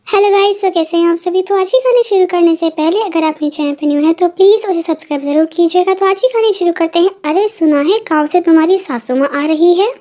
Hello guys, तो कैसे हैं आप सभी। तो आज की कहानी शुरू करने से पहले अगर आप मेरे चैनल पर न्यू है तो प्लीज़ उसे सब्सक्राइब ज़रूर कीजिएगा। तो आज की कहानी शुरू करते हैं। अरे सुना है गाँव से तुम्हारी सासू माँ आ रही है।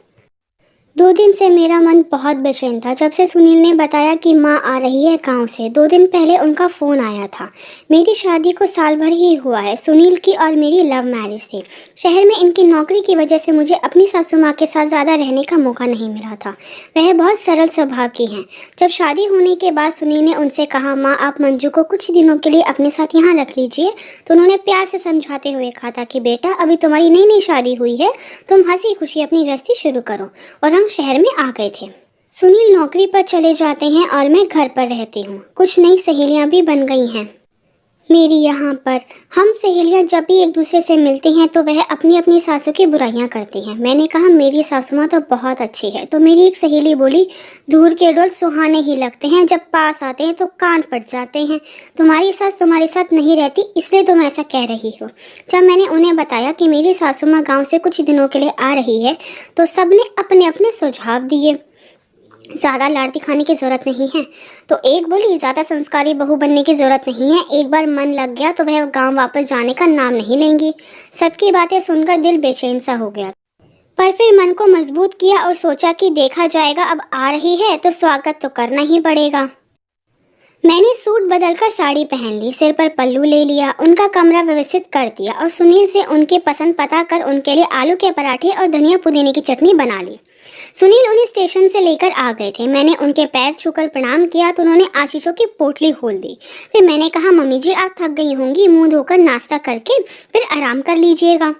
2 दिन से मेरा मन बहुत बेचैन था जब से सुनील ने बताया कि माँ आ रही है गांव से। 2 दिन पहले उनका फ़ोन आया था। मेरी शादी को साल भर ही हुआ है। सुनील की और मेरी लव मैरिज थी। शहर में इनकी नौकरी की वजह से मुझे अपनी सासू माँ के साथ ज़्यादा रहने का मौका नहीं मिला था। वह बहुत सरल स्वभाव की हैं। जब शादी होने के बाद सुनील ने उनसे कहा, माँ आप मंजू को कुछ दिनों के लिए अपने साथ यहाँ रख लीजिए, तो उन्होंने प्यार से समझाते हुए कहा था कि बेटा अभी तुम्हारी नई नई शादी हुई है, तुम हंसी खुशी अपनी गृहस्थी शुरू करो। और हम शहर में आ गए थे। सुनील नौकरी पर चले जाते हैं और मैं घर पर रहती हूँ। कुछ नई सहेलियाँ भी बन गई हैं मेरी यहाँ पर। हम सहेलियाँ जब भी एक दूसरे से मिलती हैं तो वह अपनी अपनी सासू की बुराइयाँ करती हैं। मैंने कहा मेरी सासू माँ तो बहुत अच्छी है। तो मेरी एक सहेली बोली, दूर के डोल सुहाने ही लगते हैं, जब पास आते हैं तो कान फट जाते हैं। तुम्हारी सास तुम्हारे साथ नहीं रहती इसलिए तुम ऐसा कह रही हो। जब मैंने उन्हें बताया कि मेरी सासू माँ गाँव से कुछ दिनों के लिए आ रही है तो सबने अपने अपने सुझाव दिए। ज़्यादा लाड़ दिखाने की ज़रूरत नहीं है। तो एक बोली, ज़्यादा संस्कारी बहू बनने की ज़रूरत नहीं है। एक बार मन लग गया तो वह गांव वापस जाने का नाम नहीं लेंगी। सबकी बातें सुनकर दिल बेचैन सा हो गया, पर फिर मन को मजबूत किया और सोचा कि देखा जाएगा, अब आ रही है तो स्वागत तो करना ही पड़ेगा। मैंने सूट बदलकर साड़ी पहन ली, सिर पर पल्लू ले लिया, उनका कमरा व्यवस्थित कर दिया और सुनील से उनके पसंद पता कर उनके लिए आलू के पराठे और धनिया पुदीने की चटनी बना ली। सुनील उन्हें स्टेशन से लेकर आ गए थे। मैंने उनके पैर छूकर प्रणाम किया तो उन्होंने आशीषों की पोटली खोल दी। फिर मैंने कहा, मम्मी जी आप थक गई होंगी, मुंह धोकर नाश्ता करके फिर आराम कर लीजिएगा।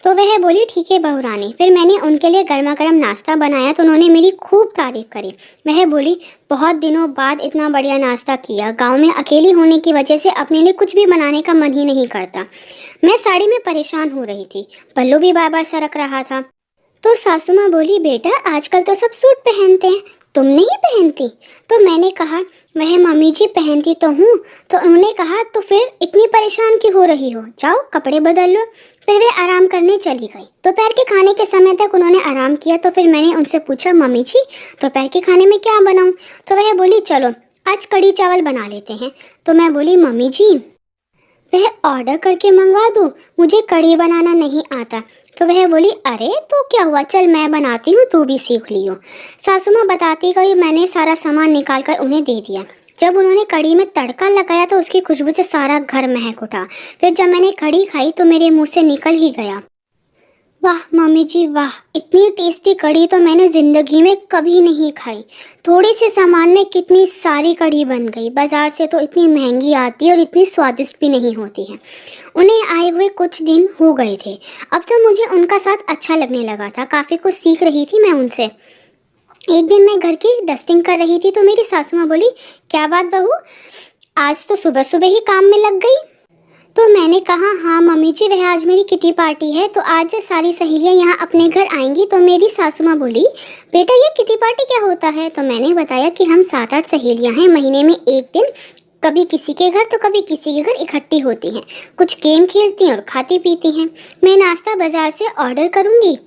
तो वह बोली, ठीक है बहू रानी। फिर मैंने उनके लिए गर्मा गर्म नाश्ता बनाया तो उन्होंने मेरी खूब तारीफ करी। वह बोली, बहुत दिनों बाद इतना बढ़िया नाश्ता किया। गांव में अकेली होने की वजह से अपने लिए कुछ भी बनाने का मन ही नहीं करता। मैं साड़ी में परेशान हो रही थी, पल्लू भी बार बार सरक रहा था। तो सासू माँ बोली, बेटा आजकल तो सब सूट पहनते हैं, तुम नहीं पहनती। तो मैंने कहा, वह मम्मी जी पहनती तो हूँ। तो उन्होंने कहा, तो फिर इतनी परेशान क्यों हो रही हो, जाओ कपड़े बदल लो। फिर वे आराम करने चली गई। दोपहर के खाने के समय तक उन्होंने आराम किया। तो फिर मैंने उनसे पूछा, मम्मी जी दोपहर के खाने में क्या बनाऊँ। तो वह बोली, चलो आज कढ़ी चावल बना लेते हैं। तो मैं बोली, मम्मी जी वह ऑर्डर करके मंगवा दूँ, मुझे कढ़ी बनाना नहीं आता। तो वह बोली, अरे तो क्या हुआ, चल मैं बनाती हूँ, तू भी सीख लियो। सासू माँ बताती गई। मैंने सारा सामान निकाल कर उन्हें दे दिया। जब उन्होंने कढ़ी में तड़का लगाया तो उसकी खुशबू से सारा घर महक उठा। फिर जब मैंने कढ़ी खाई तो मेरे मुंह से निकल ही गया, वाह मम्मी जी वाह, इतनी टेस्टी कढ़ी तो मैंने ज़िंदगी में कभी नहीं खाई। थोड़ी से सामान में कितनी सारी कढ़ी बन गई। बाज़ार से तो इतनी महंगी आती है और इतनी स्वादिष्ट भी नहीं होती है। उन्हें आए हुए कुछ दिन हो गए थे। अब तो मुझे उनका साथ अच्छा लगने लगा था। काफ़ी कुछ सीख रही थी मैं उनसे। एक दिन मैं घर की डस्टिंग कर रही थी तो मेरी सासू माँ बोली, क्या बात बहू, आज तो सुबह सुबह ही काम में लग गई। तो मैंने कहा, हाँ मम्मी जी वह आज मेरी किटी पार्टी है तो आज सारी सहेलियां यहाँ अपने घर आएंगी। तो मेरी सासू माँ बोली, बेटा ये किटी पार्टी क्या होता है। तो मैंने बताया कि हम 7-8 सहेलियां हैं, महीने में एक दिन कभी किसी के घर तो कभी किसी के घर इकट्ठी होती हैं, कुछ गेम खेलती हैं और खाती पीती हैं। मैं नाश्ता बाजार से ऑर्डर करूँगी,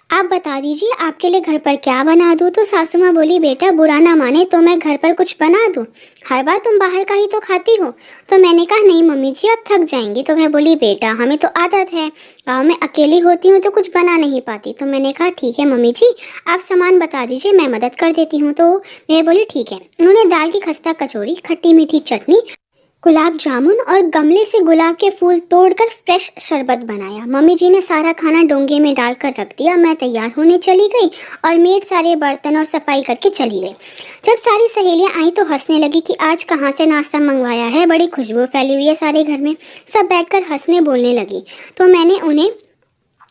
आप बता दीजिए आपके लिए घर पर क्या बना दूँ। तो सासू माँ बोली, बेटा बुरा ना माने तो मैं घर पर कुछ बना दूँ, हर बार तुम बाहर का ही तो खाती हो। तो मैंने कहा, नहीं मम्मी जी आप थक जाएंगी। तो वह बोली, बेटा हमें तो आदत है, गाँव में अकेली होती हूँ तो कुछ बना नहीं पाती। तो मैंने कहा, ठीक है मम्मी जी आप सामान बता दीजिए, मैं मदद कर देती हूँ। तो वह बोली, ठीक है। उन्होंने दाल की खस्ता कचौड़ी, खट्टी मीठी चटनी, गुलाब जामुन और गमले से गुलाब के फूल तोड़कर फ्रेश शरबत बनाया। मम्मी जी ने सारा खाना डोंगे में डालकर रख दिया। मैं तैयार होने चली गई और मेड सारे बर्तन और सफाई करके चली गई। जब सारी सहेलियां आई तो हंसने लगी कि आज कहाँ से नाश्ता मंगवाया है, बड़ी खुशबू फैली हुई है सारे घर में। सब बैठकर हंसने बोलने लगी। तो मैंने उन्हें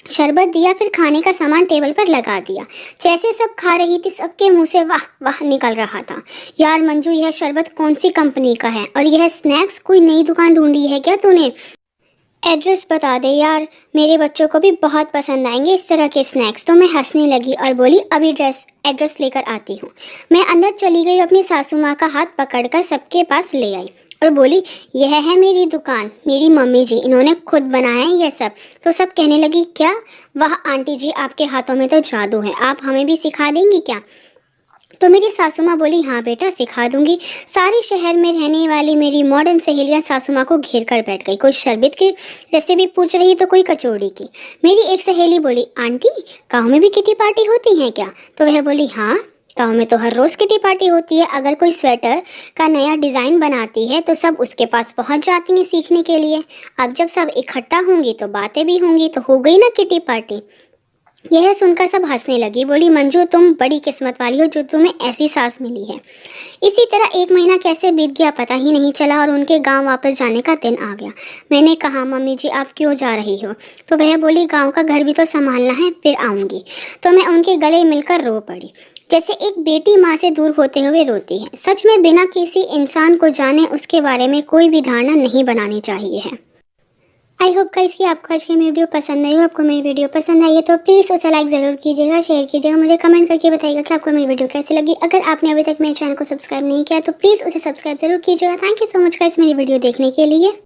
शरबत दिया, फिर खाने का सामान टेबल पर लगा दिया। जैसे सब खा रही थी सबके मुंह से वाह वाह निकल रहा था। यार मंजू यह शरबत कौन सी कंपनी का है, और यह स्नैक्स कोई नई दुकान ढूंढी है क्या तूने, एड्रेस बता दे यार, मेरे बच्चों को भी बहुत पसंद आएंगे इस तरह के स्नैक्स। तो मैं हंसने लगी और बोली, अभी एड्रेस लेकर आती हूँ। मैं अंदर चली गई, अपनी सासू माँ का हाथ पकड़कर सबके पास ले आई और बोली, यह है मेरी दुकान, मेरी मम्मी जी इन्होंने खुद बनाया है ये सब। तो सब कहने लगी, क्या, वाह आंटी जी आपके हाथों में तो जादू है, आप हमें भी सिखा देंगी क्या। तो मेरी सासू माँ बोली, हाँ बेटा सिखा दूंगी। सारे शहर में रहने वाली मेरी मॉडर्न सहेलियाँ सासू माँ को घेर कर बैठ गई। कोई शरबत की रेसिपी पूछ रही तो कोई कचौड़ी की। मेरी एक सहेली बोली, आंटी गाँव में भी किटी पार्टी होती है क्या? तो वह बोली, हाँ गाँव में तो हर रोज़ किटी पार्टी होती है। अगर कोई स्वेटर का नया डिज़ाइन बनाती है तो सब उसके पास पहुंच जाती हैं सीखने के लिए। अब जब सब इकट्ठा होंगी तो बातें भी होंगी, तो हो गई ना किटी पार्टी। यह सुनकर सब हंसने लगी। बोली, मंजू तुम बड़ी किस्मत वाली हो जो तुम्हें ऐसी सास मिली है। इसी तरह 1 महीना कैसे बीत गया पता ही नहीं चला और उनके गांव वापस जाने का दिन आ गया। मैंने कहा, मम्मी जी आप क्यों जा रही हो? तो वह बोली, गांव का घर भी तो संभालना है, फिर आऊँगी। तो मैं उनके गले मिलकर रो पड़ी, जैसे एक बेटी माँ से दूर होते हुए रोती है। सच में बिना किसी इंसान को जाने उसके बारे में कोई भी धारणा नहीं बनानी चाहिए है। आई होप गाइस कि आपको आज की मेरी वीडियो पसंद आई हो। आपको मेरी वीडियो पसंद आई है तो प्लीज़ उसे लाइक ज़रूर कीजिएगा, शेयर कीजिएगा, मुझे कमेंट करके बताइएगा कि आपको मेरी वीडियो कैसी लगी। अगर आपने अभी तक मेरे चैनल को सब्सक्राइब नहीं किया तो प्लीज़ उसे सब्सक्राइब ज़रूर कीजिएगा। Thank you so much guys मेरी वीडियो देखने के लिए।